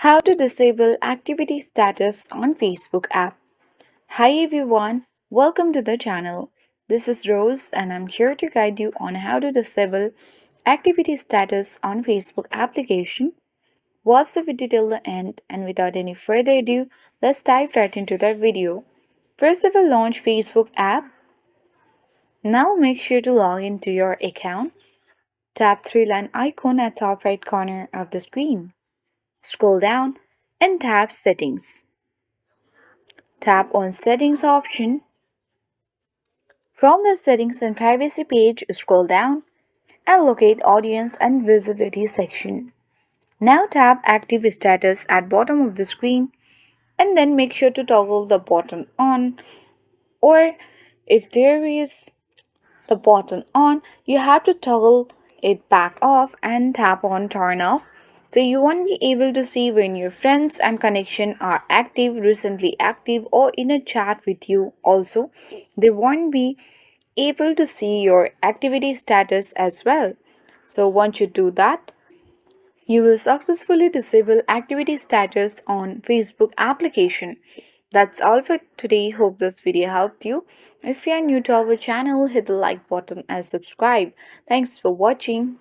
How to disable activity status on Facebook app. Hi everyone, welcome to the channel. This is Rose and I'm here to guide you on how to disable activity status on Facebook application. Watch the video till the end and without any further ado, let's dive right into the video. First of all, launch Facebook app. Now make sure to log into your account. Tap three-line icon at top right corner of the screen. Scroll down and tap Settings. Tap on Settings option. From the Settings and Privacy page, scroll down and locate Audience and Visibility section. Now tap Active Status at bottom of the screen and then make sure to toggle the button on, or if there is the button on, you have to toggle it back off and tap on Turn Off. So you won't be able to see when your friends and connection are active, recently active, or in a chat with you. Also, they won't be able to see your activity status as well. So once you do that, you will successfully disable activity status on Facebook application. That's all for today. Hope this video helped you. If you are new to our channel, hit the like button and subscribe. Thanks for watching.